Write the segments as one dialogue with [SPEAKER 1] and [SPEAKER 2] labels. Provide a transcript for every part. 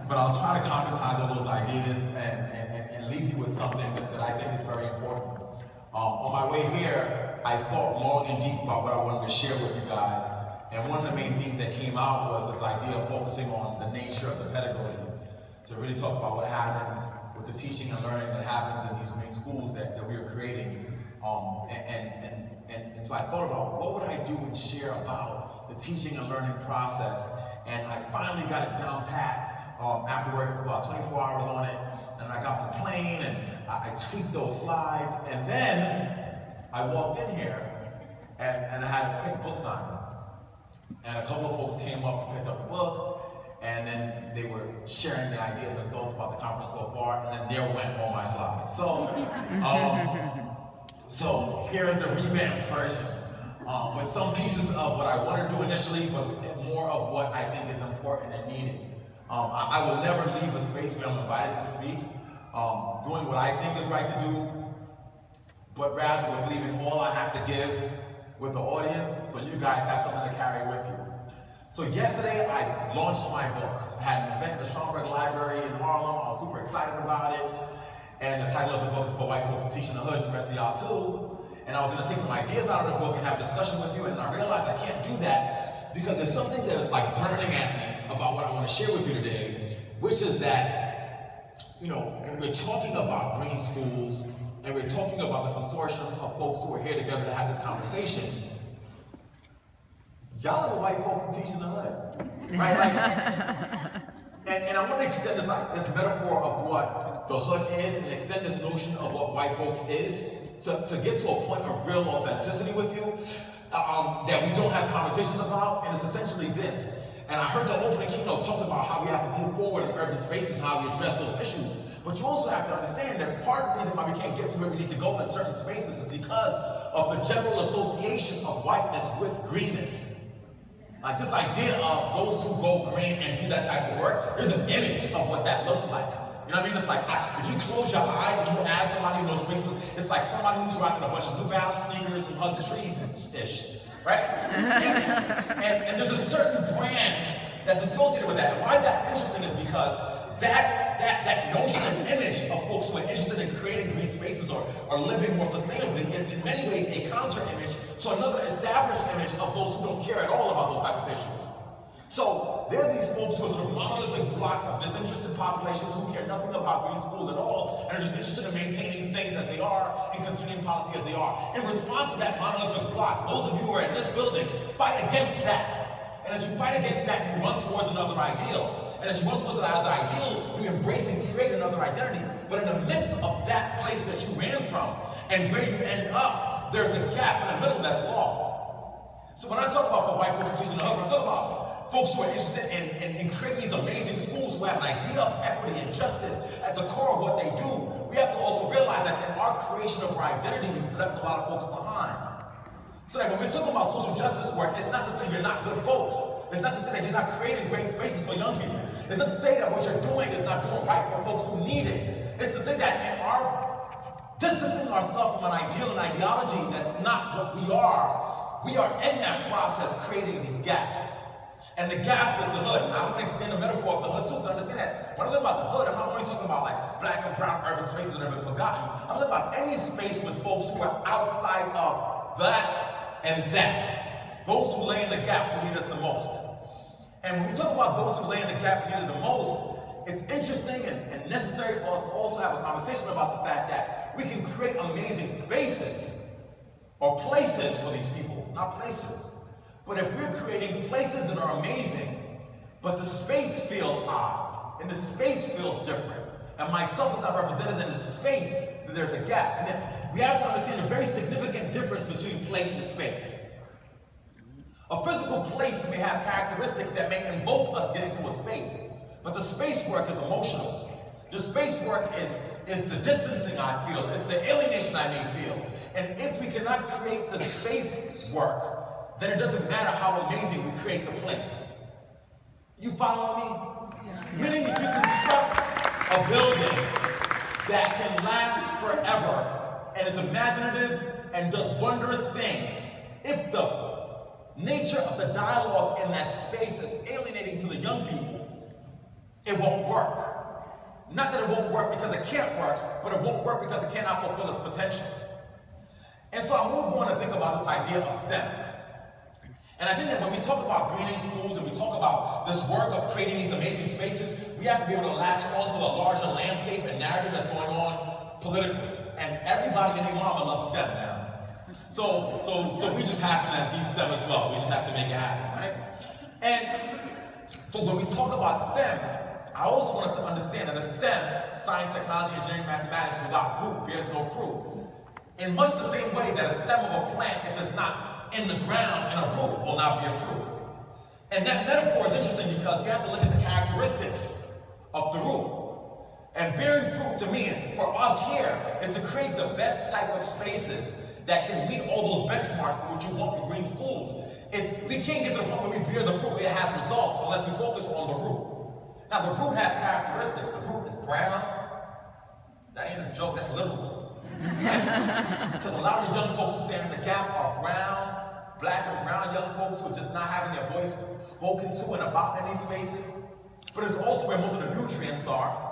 [SPEAKER 1] but I'll try to concretize all those ideas and leave you with something that I think is very important. On my way here, I thought long and deep about what I wanted to share with you guys. And one of the main themes that came out was this idea of focusing on the nature of the pedagogy, to really talk about what happens with the teaching and learning that happens in these main schools that we are creating. And so I thought about what would I do and share about the teaching and learning process. And I finally got it down pat after working for about 24 hours on it. And I got on the plane and I tweaked those slides. And then I walked in here and I had a quick book signing. And a couple of folks came up and picked up the book. And then they were sharing their ideas and thoughts about the conference so far. And then there went all my slides. So here's the revamped version. With some pieces of what I want to do initially, but more of what I think is important and needed. I will never leave a space where I'm invited to speak, doing what I think is right to do, but rather with leaving all I have to give with the audience, so you guys have something to carry with you. So yesterday, I launched my book. I had an event at the Schomburg Library in Harlem. I was super excited about it. And the title of the book is For White Folks to Teach in the Hood, and the rest of y'all too. And I was going to take some ideas out of the book and have a discussion with you, and I realized I can't do that because there's something that's like burning at me about what I want to share with you today, which is that, when we're talking about green schools, and we're talking about the consortium of folks who are here together to have this conversation, y'all are the white folks who teach in the hood, right? And I want to extend this metaphor of what the hood is and extend this notion of what white folks is to get to a point of real authenticity with you that we don't have conversations about, and it's essentially this. And I heard the opening keynote talk about how we have to move forward in urban spaces and how we address those issues. But you also have to understand that part of the reason why we can't get to where we need to go in certain spaces is because of the general association of whiteness with greenness. Like this idea of those who go green and do that type of work, there's an image of what that looks like. You know what I mean? It's like, if you close your eyes and you ask somebody in those spaces, it's like somebody who's rocking a bunch of New Balance sneakers and hugs trees-ish, right? and there's a certain brand that's associated with that. And why that's interesting is because that notion and image of folks who are interested in creating green spaces or living more sustainably is in many ways a counter image to another established image of those who don't care at all about those type of issues. So there are these folks who are sort of monolithic blocks of disinterested populations who care nothing about green schools at all and are just interested in maintaining things as they are and continuing policy as they are. In response to that monolithic block, those of you who are in this building fight against that. And as you fight against that, you run towards another ideal. And as you run towards another ideal, you embrace and create another identity. But in the midst of that place that you ran from and where you end up, there's a gap in the middle that's lost. So when I talk about for white folks to teach in the hood, when I talk about folks who are interested in creating these amazing schools who have an idea of equity and justice at the core of what they do, we have to also realize that in our creation of our identity, we've left a lot of folks behind. So that when we're talking about social justice work, it's not to say you're not good folks. It's not to say that you're not creating great spaces for young people. It's not to say that what you're doing is not doing right for folks who need it. It's to say that in our distancing ourselves from an ideal and ideology that's not what we are in that process creating these gaps. And the gaps is the hood. And I want to extend the metaphor of the hood too to understand that. When I talk about the hood, I'm not only talking about like black and brown urban spaces that have been forgotten. I'm talking about any space with folks who are outside of that and that. Those who lay in the gap who need us the most. And when we talk about those who lay in the gap who need us the most, it's interesting and necessary for us to also have a conversation about the fact that we can create amazing spaces or places for these people, not places. But if we're creating places that are amazing, but the space feels odd, and the space feels different, and myself is not represented in the space, then there's a gap. And then we have to understand a very significant difference between place and space. A physical place may have characteristics that may invoke us getting to a space, but the space work is emotional. The space work is the distancing I feel, it's the alienation I may feel. And if we cannot create the space work, then it doesn't matter how amazing we create the place. You follow me? Yeah. Meaning if you construct a building that can last forever and is imaginative and does wondrous things, if the nature of the dialogue in that space is alienating to the young people, it won't work. Not that it won't work because it can't work, but it won't work because it cannot fulfill its potential. And so I move on to think about this idea of STEM. And I think that when we talk about greening schools and we talk about this work of creating these amazing spaces, we have to be able to latch onto the larger landscape and narrative that's going on politically. And everybody and their mama loves STEM now. So we just happen to be STEM as well. We just have to make it happen, right? And so when we talk about STEM, I also want us to understand that a STEM, science, technology, engineering, mathematics, without root bears no fruit. In much the same way that a stem of a plant, if it's not in the ground and a root, will not bear fruit. And that metaphor is interesting because we have to look at the characteristics of the root. And bearing fruit to me, for us here, is to create the best type of spaces that can meet all those benchmarks for what you want for green schools. We can't get to the point where we bear the fruit where it has results unless we focus on the root. Now the root has characteristics. The root is brown. That ain't a joke, that's literal. Because a lot of the young folks who stand in the gap are brown, black and brown young folks who are just not having their voice spoken to and about in these spaces. But it's also where most of the nutrients are.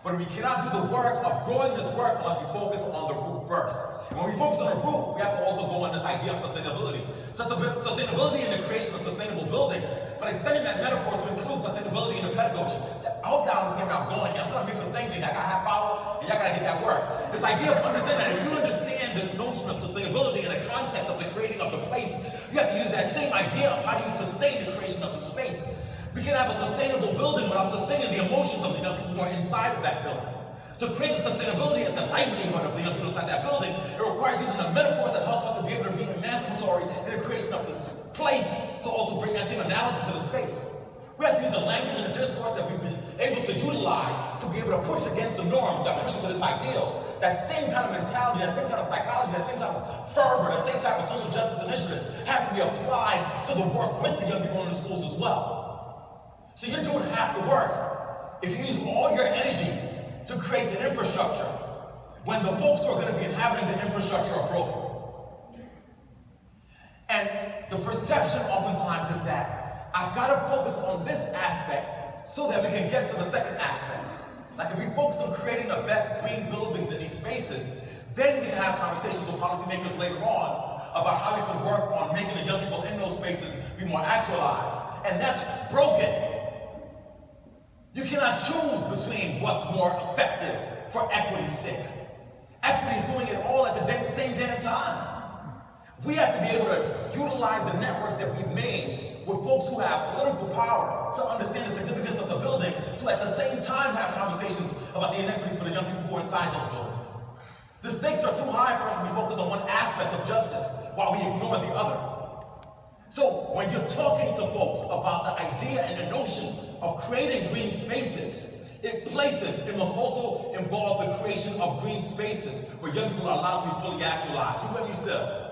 [SPEAKER 1] But we cannot do the work of growing this work unless we focus on the root first. And when we focus on the root, we have to also go on this idea of sustainability. Sustainability in the creation of sustainable buildings, but extending that metaphor to include sustainability in the pedagogy. I hope y'all understand where I'm going here. I'm trying to mix some things in. I got a half hour, and y'all gotta get that work. This idea of understanding that if you understand this notion of sustainability in the context of the creating of the place, you have to use that same idea of how do you sustain the creation of the space. We can have a sustainable building without sustaining the emotions of the young people who are inside of that building. To create the sustainability and the livelihood of the young people inside that building, it requires using the metaphors that help us to be able to be emancipatory in the creation of this place to also bring that same analogy to the space. We have to use the language and the discourse that we've been able to utilize to be able to push against the norms that push us to this ideal. That same kind of mentality, that same kind of psychology, that same type of fervor, that same type of social justice initiatives has to be applied to the work with the young people in the schools as well. So you're doing half the work if you use all your energy to create the infrastructure when the folks who are going to be inhabiting the infrastructure are broken. And the perception oftentimes is that I've got to focus on this aspect so that we can get to the second aspect. Like if we focus on creating the best green buildings in these spaces, then we can have conversations with policymakers later on about how we can work on making the young people in those spaces be more actualized. And that's broken. You cannot choose between what's more effective for equity's sake. Equity is doing it all at the same damn time. We have to be able to utilize the networks that we've made with folks who have political power to understand the significance of the building, to at the same time have conversations about the inequities for the young people who are inside those buildings. The stakes are too high for us to be focused on one aspect of justice while we ignore the other. So when you're talking to folks about the idea and the notion of creating green spaces, it must also involve the creation of green spaces where young people are allowed to be fully actualized. You with me still?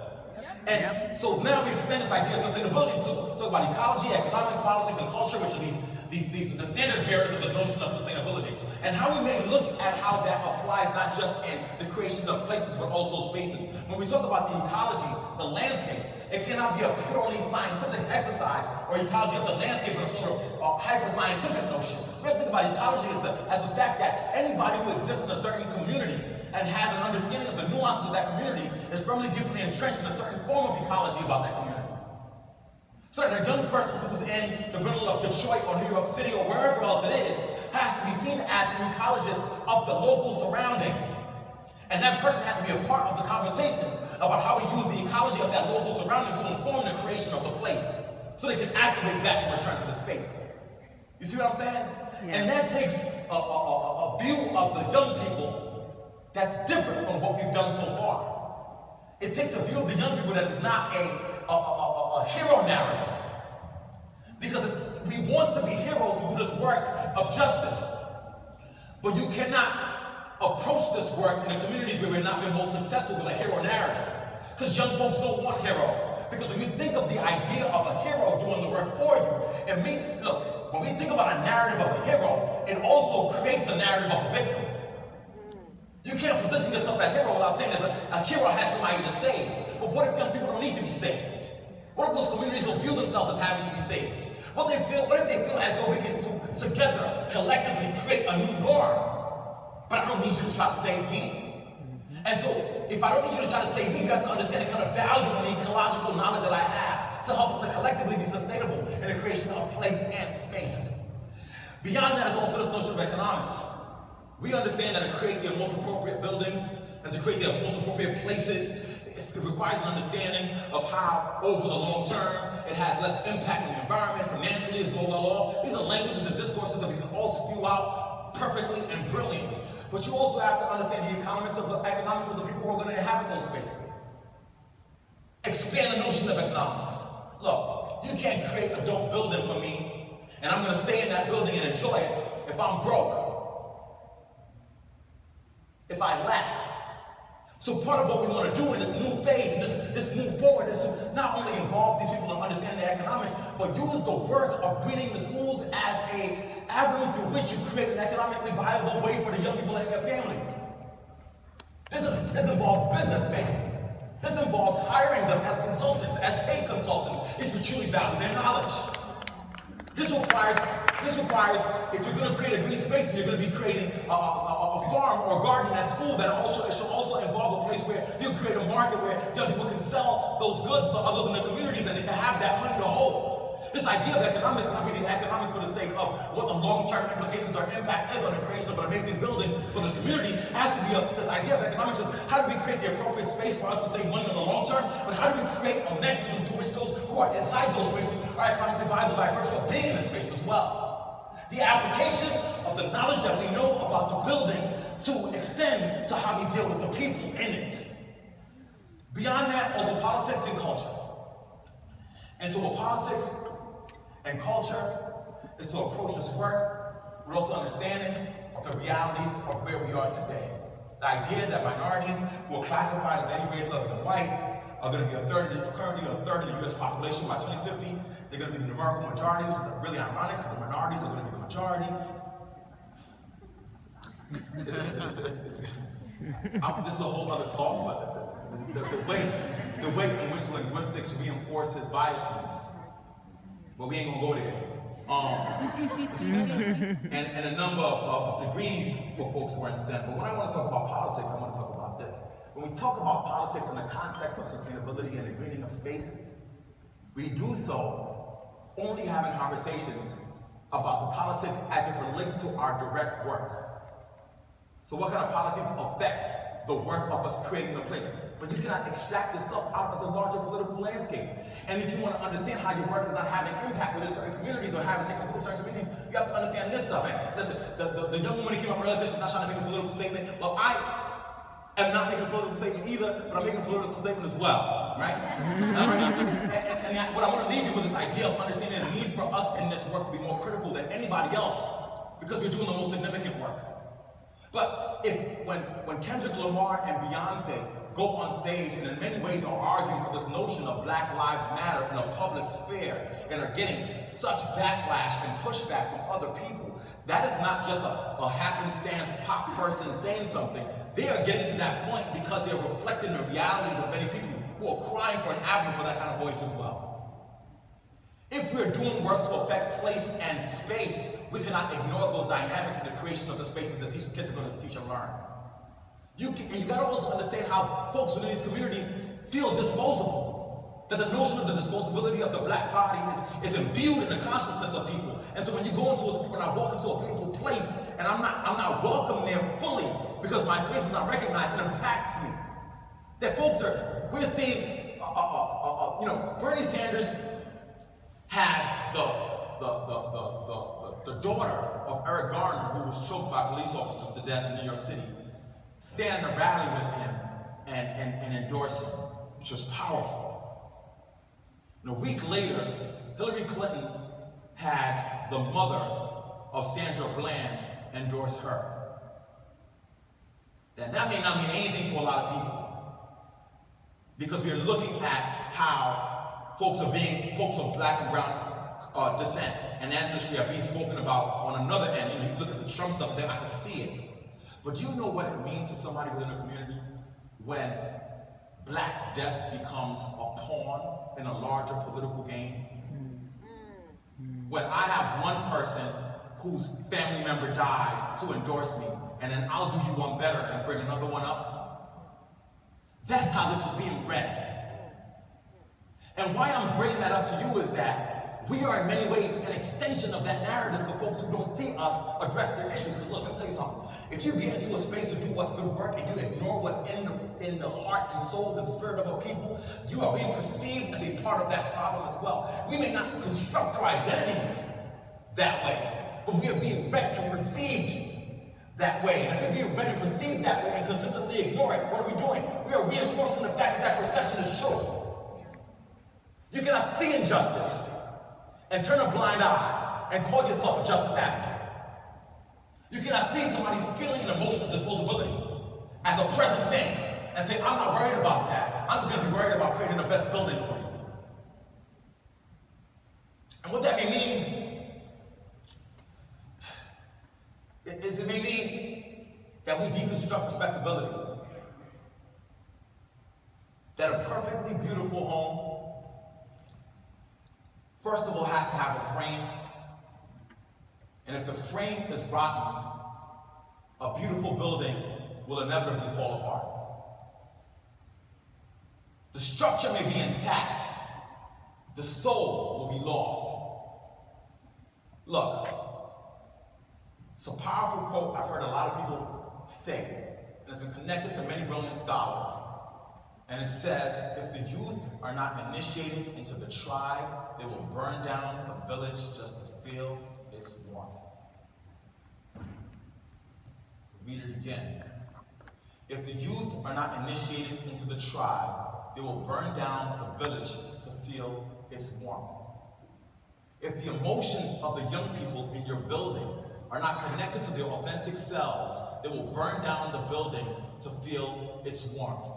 [SPEAKER 1] And so now we extend this idea of sustainability to talk about ecology, economics, politics, and culture, which are the standard bearers of the notion of sustainability. And how we may look at how that applies not just in the creation of places, but also spaces. When we talk about the ecology, the landscape, it cannot be a purely scientific exercise or ecology of the landscape in a sort of hyper-scientific notion. We have to think about ecology as the fact that anybody who exists in a certain community and has an understanding of the nuances of that community is firmly, deeply entrenched in a certain form of ecology about that community. So that a young person who's in the middle of Detroit or New York City or wherever else it is has to be seen as an ecologist of the local surrounding. And that person has to be a part of the conversation about how we use the ecology of that local surrounding to inform the creation of the place so they can activate back and return to the space. You see what I'm saying? Yeah. And that takes a view of the young people that's different from what we've done so far. It takes a view of the young people that is not a hero narrative. Because we want to be heroes who do this work of justice. But you cannot approach this work in the communities where we've not been most successful with a hero narrative. Because young folks don't want heroes. Because when you think of the idea of a hero doing the work for you, look, when we think about a narrative of a hero, it also creates a narrative of a victim. You can't position yourself as a hero without saying that a hero has somebody to save. But what if young people don't need to be saved? What if those communities don't view themselves as having to be saved? What if they feel as though we can together together, collectively create a new norm. But I don't need you to try to save me. And so, if I don't need you to try to save me, you have to understand the kind of value and ecological knowledge that I have to help us to collectively be sustainable in the creation of place and space. Beyond that is also this notion of economics. We understand that to create the most appropriate buildings and to create the most appropriate places, it requires an understanding of how, over the long term, it has less impact on the environment, financially is more well off. These are languages and discourses that we can all spew out perfectly and brilliantly. But you also have to understand the economics of the people who are going to inhabit those spaces. Expand the notion of economics. Look, you can't create a dope building for me, and I'm going to stay in that building and enjoy it if I'm broke, if I lack. So part of what we want to do in this new phase, this move forward, is to not only involve these people in understanding the economics, but use the work of greening the schools as an avenue through which you create an economically viable way for the young people and their families. This involves business making. This involves hiring them as consultants, as paid consultants, if you truly value their knowledge. This requires, if you're going to create a green space, and you're going to be creating a farm or a garden at school, that should also involve a place where you create a market where young people can sell those goods to others in the communities and they can have that money to hold. This idea of economics, and I mean the economics for the sake of what the long-term implications or impact is on the creation of an amazing building for this community, has to be this idea of economics is how do we create the appropriate space for us to save money in the long term, but how do we create a mechanism through which those who are inside those spaces are economically viable by virtue of being in the space as well. The application of the knowledge that we know about the building to extend to how we deal with the people in it. Beyond that, also politics and culture. And so with politics and culture is to approach this work with also understanding of the realities of where we are today. The idea that minorities who are classified as any race other than white are going to be currently a third of the U.S. population by 2050. They're going to be the numerical majority, which is really ironic because the minorities are going to be the majority. This is a whole other talk, but the way in which linguistics reinforces biases. But we ain't gonna go there. And a number of degrees for folks who are in STEM. But when I want to talk about politics, I want to talk about this. When we talk about politics in the context of sustainability and the greening of spaces, we do so only having conversations about the politics as it relates to our direct work. So what kind of policies affect the work of us creating the place? But you cannot extract yourself out of the larger political landscape. And if you want to understand how your work is not having impact within certain communities or having taken root in certain communities, you have to understand this stuff. And listen, the young woman who came up and realized she's not trying to make a political statement. Well, I am not making a political statement either, but I'm making a political statement as well, right? And what I want to leave you with is this idea of understanding the need for us in this work to be more critical than anybody else, because we're doing the most significant work. But when Kendrick Lamar and Beyonce go on stage and in many ways are arguing for this notion of Black Lives Matter in a public sphere and are getting such backlash and pushback from other people, that is not just a happenstance pop person saying something. They are getting to that point because they're reflecting the realities of many people who are crying for an avenue for that kind of voice as well. If we're doing work to affect place and space, we cannot ignore those dynamics in the creation of the spaces that kids are going to teach and learn. You got to also understand how folks within these communities feel disposable. That the notion of the disposability of the Black body is imbued in the consciousness of people. And so when you go into a school, when I walk into a beautiful place, and I'm not welcome there fully because my space is not recognized, it impacts me. That folks we're seeing, Bernie Sanders had the daughter of Eric Garner, who was choked by police officers to death in New York City, stand and rally with him and endorse him, which was powerful. And a week later, Hillary Clinton had the mother of Sandra Bland endorse her. That may not mean anything to a lot of people, because we are looking at how folks of Black and brown descent and ancestry are being spoken about on another end. You look at the Trump stuff and say, I can see it. But do you know what it means to somebody within a community when Black death becomes a pawn in a larger political game? When I have one person whose family member died to endorse me, and then I'll do you one better and bring another one up. That's how this is being read. And why I'm bringing that up to you is that we are in many ways an extension of that narrative for folks who don't see us address their issues. Because look, let me tell you something. If you get into a space to do what's good work and you ignore what's in the heart and souls and spirit of a people, you are being perceived as a part of that problem as well. We may not construct our identities that way, but we are being read and perceived that way. And if we're being read and perceived that way and consistently ignore it, what are we doing? We are reinforcing the fact that that perception is true. You cannot see injustice and turn a blind eye and call yourself a justice advocate. You cannot see somebody's feeling and emotional disposability as a present thing and say, I'm not worried about that. I'm just going to be worried about creating the best building for you. And what that may mean is it may mean that we deconstruct respectability. That a perfectly beautiful home, first of all, has to have a frame. And if the frame is rotten, a beautiful building will inevitably fall apart. The structure may be intact, the soul will be lost. Look, it's a powerful quote I've heard a lot of people say, and it's been connected to many brilliant scholars. And it says, if the youth are not initiated into the tribe, they will burn down a village just to feel its warmth. Read it again. If the youth are not initiated into the tribe, they will burn down a village to feel its warmth. If the emotions of the young people in your building are not connected to their authentic selves, they will burn down the building to feel its warmth.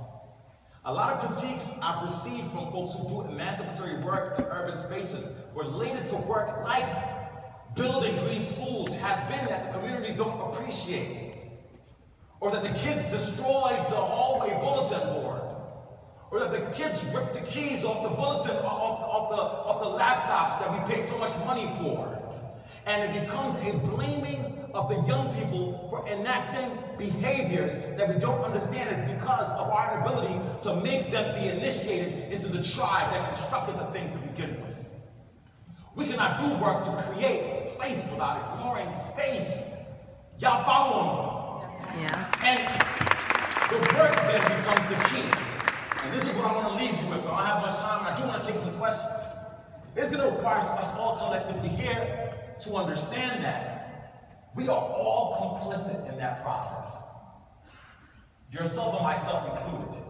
[SPEAKER 1] A lot of critiques I've received from folks who do emancipatory work in urban spaces related to work like building green schools has been that the communities don't appreciate, or that the kids destroyed the hallway bulletin board, or that the kids ripped the keys off the bulletin, off the laptops that we pay so much money for. And it becomes a blaming of the young people for enacting behaviors that we don't understand is because of our inability to make them be initiated into the tribe that constructed the thing to begin with. We cannot do work to create a place without ignoring space. Y'all follow me?
[SPEAKER 2] Yes.
[SPEAKER 1] And the work then becomes the key. And this is what I want to leave you with. I don't have much time, and I do want to take some questions. It's going to require us all collectively here to understand that we are all complicit in that process. Yourself and myself included.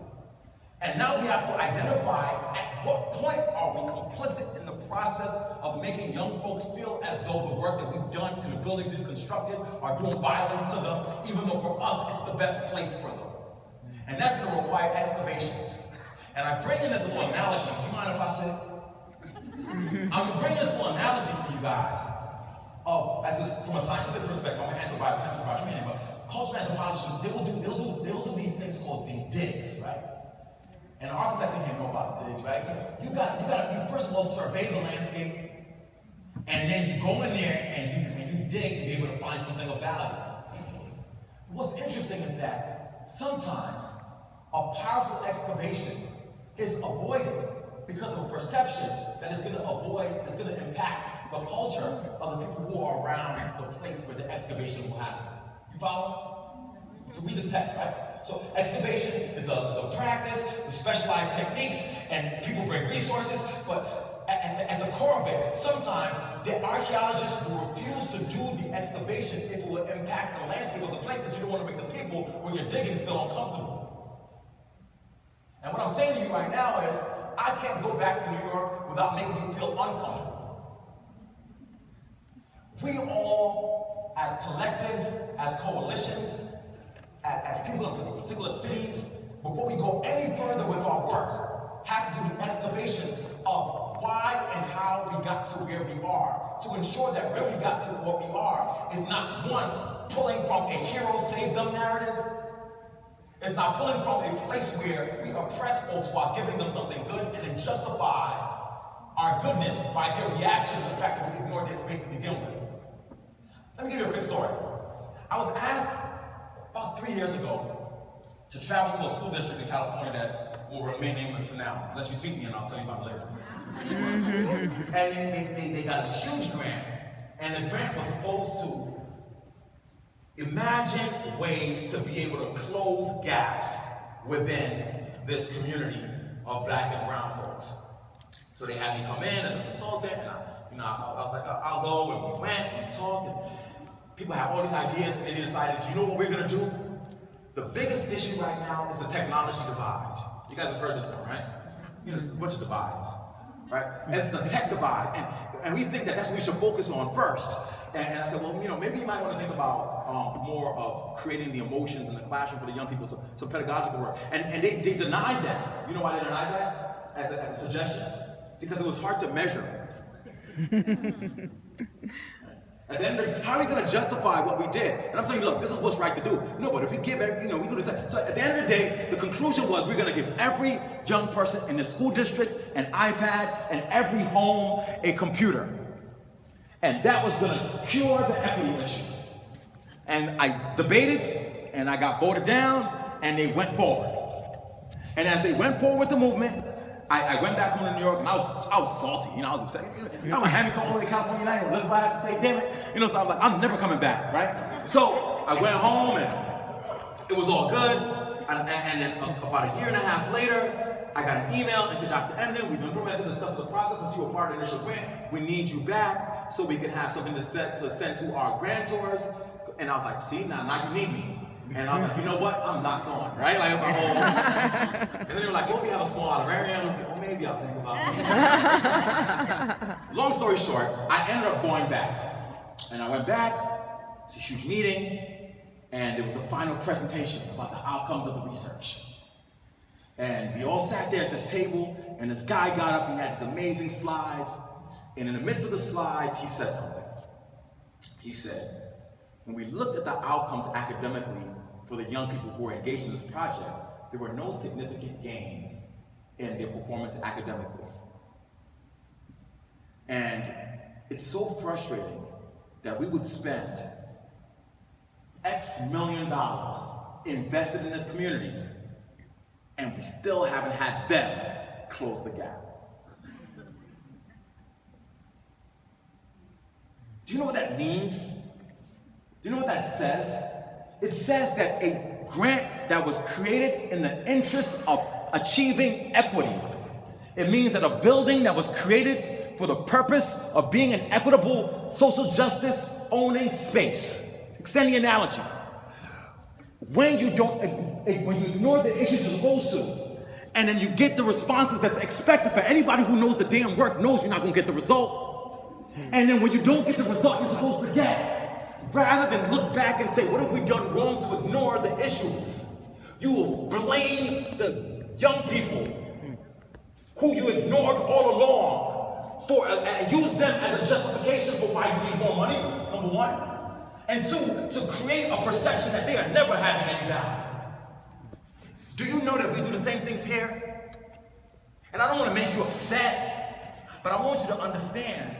[SPEAKER 1] And now we have to identify at what point are we complicit in the process of making young folks feel as though the work that we've done and the buildings we've constructed are doing violence to them, even though for us it's the best place for them. And that's going to require excavations. And I bring in this little analogy. Do you mind if I sit? I'm bringing this little analogy for you guys from a scientific perspective. I'm an anthropochemist by training, but cultural anthropologists, they'll do these things called these digs, right? And architects in here know about the digs, right? So you first of all survey the landscape, and then you go in there and you dig to be able to find something of value. What's interesting is that sometimes a powerful excavation is avoided because of a perception that is going to impact the culture of the people who are around the place where the excavation will happen. You follow? You can read the text, right? So excavation is a practice with specialized techniques, and people bring resources, but at the core of it, sometimes the archaeologists will refuse to do the excavation if it will impact the landscape of the place, because you don't want to make the people when you're digging feel uncomfortable. And what I'm saying to you right now is, I can't go back to New York without making you feel uncomfortable. We all, as collectives, as coalitions, as people of particular cities, before we go any further with our work, have to do the excavations of why and how we got to where we are, to ensure that where we got to what we are is not one, pulling from a hero save them narrative. It's not pulling from a place where we oppress folks while giving them something good and then justify our goodness by their reactions to the fact that we ignored their space to begin with. Let me give you a quick story. I was asked about 3 years ago to travel to a school district in California that will remain nameless for now, unless you tweet me and I'll tell you about it later. And they got a huge grant, and the grant was supposed to imagine ways to be able to close gaps within this community of Black and brown folks. So they had me come in as a consultant, and I was like, I'll go, and we went, and we talked, and people had all these ideas, and they decided, you know what we're gonna do? The biggest issue right now is the technology divide. You guys have heard this one, right? You know, there's a bunch of divides, right? And it's the tech divide, and we think that that's what we should focus on first. And I said, well, you know, maybe you might want to think about more of creating the emotions in the classroom for the young people, some pedagogical work. And they denied that. You know why they denied that as a suggestion? Because it was hard to measure. At the end of the day, how are we going to justify what we did? And I'm saying, look, this is what's right to do. No, but if we give, we do this. So at the end of the day, the conclusion was we're going to give every young person in the school district an iPad and every home a computer. And that was going to cure the equity issue. And I debated, and I got voted down, and they went forward. And as they went forward with the movement, I went back home to New York, and I was salty. You know, I was upset. I'm gonna have me come all the way to California now. Listen what I have to say, damn it. You know, so I'm like, I'm never coming back, right? So I went home, and it was all good. And then about a year and a half later, I got an email and said, Dr. Emdin, we've implemented this stuff in the process since you were part of the initial grant. We need you back so we can have something to send to our grantors. And I was like, see, now you need me. And I was like, you know what? I'm not going, right? Like, it was a whole... And then they were like, well, we have a small honorarium. I was like, well, maybe I'll think about it. Long story short, I ended up going back. And I went back, it's a huge meeting, and there was a final presentation about the outcomes of the research. And we all sat there at this table, and this guy got up, he had these amazing slides, and in the midst of the slides, he said something. He said, when we looked at the outcomes academically for the young people who were engaged in this project, there were no significant gains in their performance academically. And it's so frustrating that we would spend X million dollars invested in this community, and we still haven't had them close the gap. Do you know what that means? Do you know what that says? It says that a grant that was created in the interest of achieving equity. It means that a building that was created for the purpose of being an equitable social justice owning space. Extend the analogy. When you ignore the issues you're supposed to, and then you get the responses that's expected for anybody who knows the damn work knows you're not going to get the result. And then when you don't get the result you're supposed to get, rather than look back and say, what have we done wrong to ignore the issues? You will blame the young people who you ignored all along and use them as a justification for why you need more money, number one. And two, to create a perception that they are never having any value. Do you know that we do the same things here? And I don't want to make you upset, but I want you to understand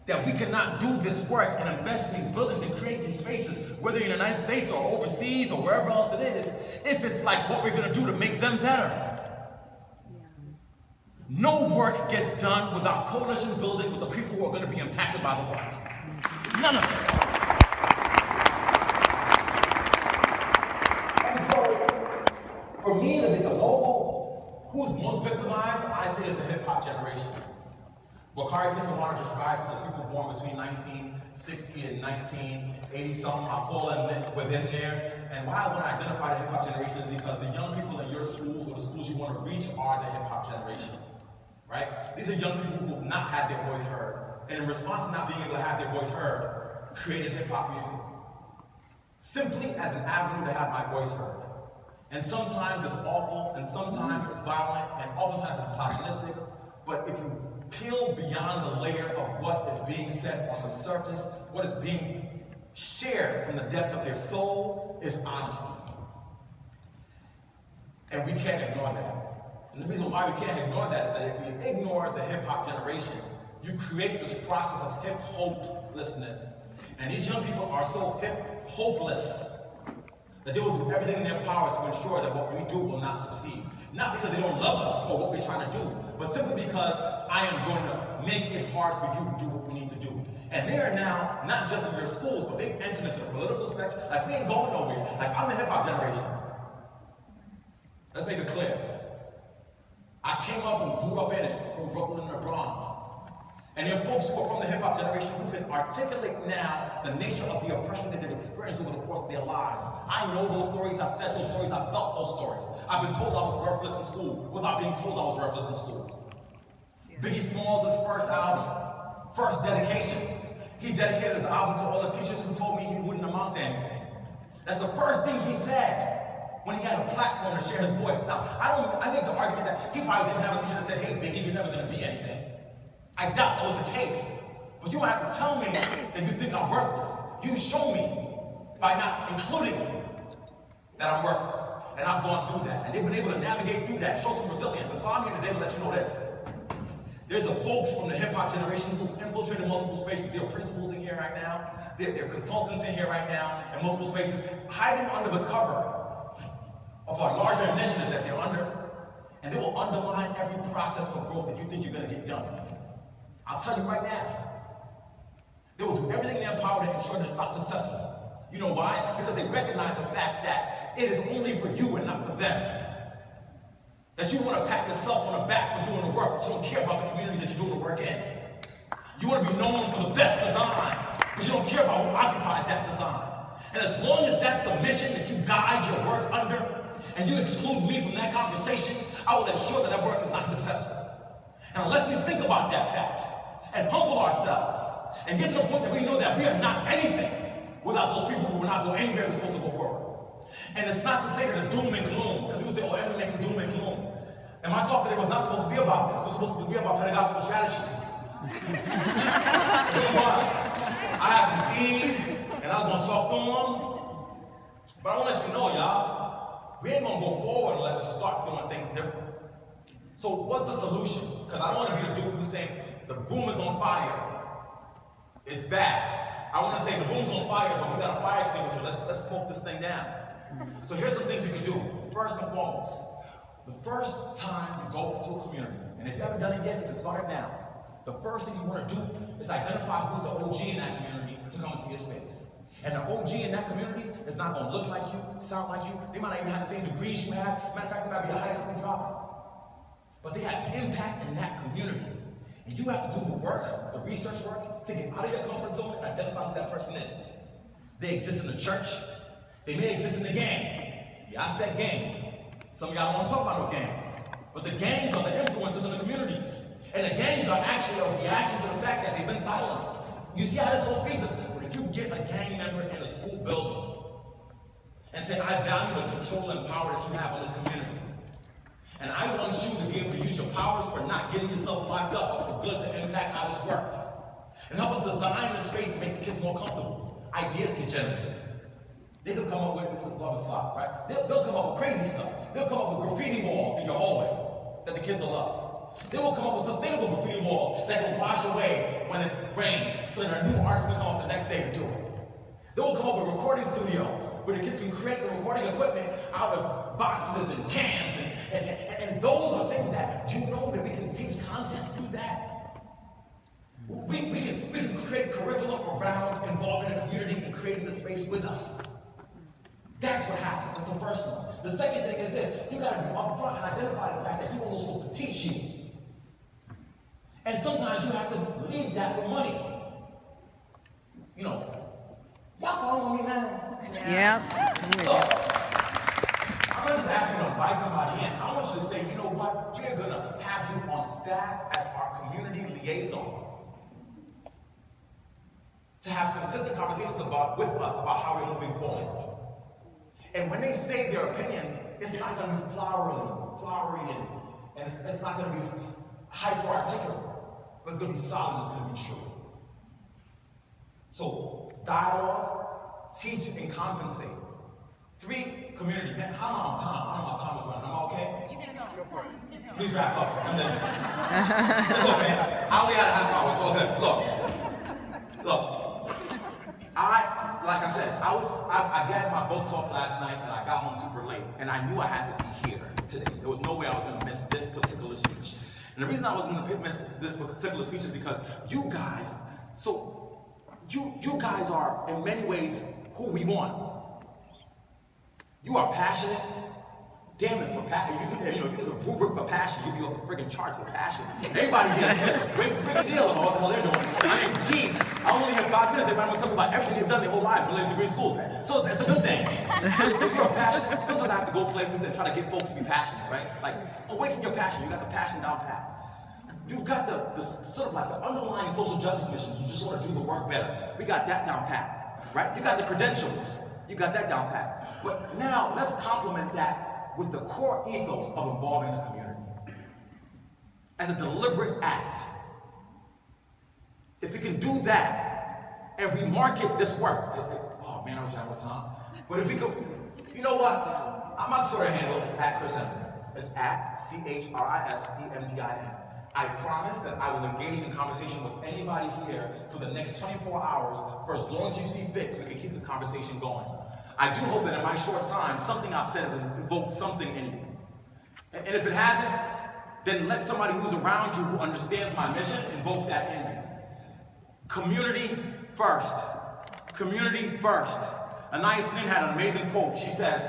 [SPEAKER 1] that we cannot do this work and invest in these buildings and create these spaces, whether in the United States or overseas or wherever else it is, if it's like what we're going to do to make them better. No work gets done without coalition building with the people who are going to be impacted by the work. None of it. And so, for me to make a logo, who's most victimized, I say is the hip-hop generation. Wakari Kintawana describes as people born between 1960 and 1980 something. I fall within there. And why I want to identify the hip hop generation is because the young people in your schools or the schools you want to reach are the hip hop generation. Right? These are young people who have not had their voice heard. And in response to not being able to have their voice heard, created hip hop music. Simply as an avenue to have my voice heard. And sometimes it's awful, and sometimes it's violent, and oftentimes it's misogynistic. But if you peel beyond the layer of what is being said on the surface, what is being shared from the depths of their soul is honesty. And we can't ignore that. And the reason why we can't ignore that is that if we ignore the hip-hop generation, you create this process of hip-hopelessness. And these young people are so hopeless that they will do everything in their power to ensure that what we do will not succeed. Not because they don't love us or what we're trying to do, but simply because I am going to make it hard for you to do what we need to do. And they are now, not just in their schools, but they've entered into the political spectrum. Like, we ain't going nowhere. Like, I'm the hip-hop generation. Let's make it clear. I came up and grew up in it, from Brooklyn and the Bronx. And there are folks who are from the hip-hop generation who can articulate now the nature of the oppression that they've experienced over the course of their lives. I know those stories, I've said those stories, I've felt those stories. I've been told I was worthless in school without being told I was worthless in school. Biggie Smalls' first album, first dedication. He dedicated his album to all the teachers who told me he wouldn't amount to anything. That's the first thing he said when he had a platform to share his voice. Now, I make the argument that he probably didn't have a teacher that said, hey, Biggie, you're never going to be anything. I doubt that was the case. But you don't have to tell me that you think I'm worthless. You show me by not including me that I'm worthless. And I've gone through that. And they've been able to navigate through that, show some resilience. And so I'm here today to let you know this. There's the folks from the hip-hop generation who've infiltrated multiple spaces. There are principals in here right now. There are consultants in here right now in multiple spaces, hiding under the cover of a larger initiative that they're under. And they will undermine every process for growth that you think you're going to get done. I'll tell you right now, they will do everything in their power to ensure that it's not successful. You know why? Because they recognize the fact that it is only for you and not for them. That you want to pat yourself on the back for doing the work, but you don't care about the communities that you're doing the work in. You want to be known for the best design, but you don't care about who occupies that design. And as long as that's the mission that you guide your work under, and you exclude me from that conversation, I will ensure that that work is not successful. And unless we think about that fact, and humble ourselves, and get to the point that we know that we are not anything without those people who will not go anywhere we're supposed to go forward. And it's not to say that the doom and gloom, because people say, oh, Emdin makes a doom and gloom. And my talk today was not supposed to be about this. It was supposed to be about pedagogical strategies. It really was. I had some fees, and I was going to talk through them. But I want to let you know, y'all, we ain't going to go forward unless we start doing things different. So what's the solution? Because I don't want to be the dude who's saying, the room is on fire. It's bad. I want to say the room's on fire, but we got a fire extinguisher. Let's smoke this thing down. So here's some things we can do. First and foremost, the first time you go into a community, and if you haven't done it yet, you can start it now. The first thing you want to do is identify who's the OG in that community to come into your space. And the OG in that community is not going to look like you, sound like you. They might not even have the same degrees you have. Matter of fact, they might be a high school dropout. But they have impact in that community. And you have to do the work, the research work, to get out of your comfort zone and identify who that person is. They exist in the church. They may exist in the gang. Yeah, I said gang. Some of y'all don't want to talk about no gangs. But the gangs are the influencers in the communities. And the gangs are actually a reaction to the fact that they've been silenced. You see how this whole feeds us? But if you get a gang member in a school building and say, I value the control and power that you have on this community, and I want you to be able to use your powers for not getting yourself locked up, but for good to impact how this works. And help us design the space to make the kids more comfortable. Ideas get generated. They could come up with, this is love and slides, right? They'll come up with crazy stuff. They'll come up with graffiti walls in your hallway that the kids will love. They will come up with sustainable graffiti walls that can wash away when it rains, so that our new artists can come up the next day to do it. They will come up with recording studios where the kids can create the recording equipment out of boxes and cans, and those are things that you know that we can teach content through that. We can create curriculum around involving the community and creating the space with us. That's what happens. That's the first one. The second thing is this: you got to be up front and identify the fact that you want those folks to teach you. And sometimes you have to lead that with money. You know. Y'all following me now?
[SPEAKER 2] Yeah.
[SPEAKER 1] Look, I'm not just asking you to invite somebody in. I want you to say, you know what? We're going to have you on staff as our community liaison. To have consistent conversations with us about how we're moving forward. And when they say their opinions, it's not going to be flowery, and it's not going to be hyper-articulate. But it's going to be solid, it's going to be true. So, dialogue, teach, and compensate. 3, community. Man, I'm on time. I know my time is running. Am I okay? Please wrap up. And then, it's okay. I only had a half hour. It's all good. Look. Like I said, I got my boat talk last night and I got home super late. And I knew I had to be here today. There was no way I was going to miss this particular speech. And the reason I was going to miss this particular speech is because you guys, you guys are in many ways who we want. You are passionate. Damn it, for passion. If you use a rubric for passion, you'd be off the friggin' charts for passion. Everybody here has a great friggin' deal about what the hell they're doing. I mean, geez, I only have 5 minutes. Everybody wants to talk about everything they've done their whole lives related to green schools. So that's a good thing. So you're passionate. Sometimes I have to go places and try to get folks to be passionate, right? Like, awaken your passion. You got the passion down pat. You've got the sort of like the underlying social justice mission. You just want to do the work better. We got that down pat, right? You got the credentials. You got that down pat. But now let's complement that with the core ethos of involving the community as a deliberate act. If we can do that and we market this work, oh man, I wish I had more time. But if we could, you know what? My Twitter handle is @ChrisEmdin. It's @ChrisEmdin. I promise that I will engage in conversation with anybody here for the next 24 hours for as long as you see fit so we can keep this conversation going. I do hope that in my short time, something I said will evoke something in you. And if it hasn't, then let somebody who's around you who understands my mission invoke that in you. Community first. Community first. Anais Nin had an amazing quote. She says,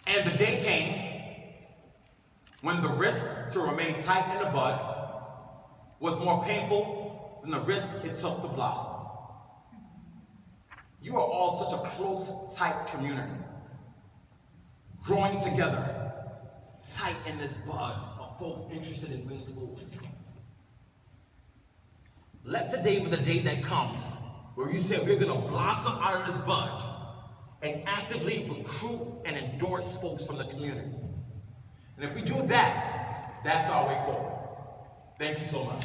[SPEAKER 1] and the day came when the risk to remain tight in the bud was more painful than the risk it took to blossom. You are all such a close, tight community, growing together, tight in this bud of folks interested in green schools. Let today be the day that comes where you say we're going to blossom out of this bud and actively recruit and endorse folks from the community. And if we do that, that's our way forward. Thank you so much.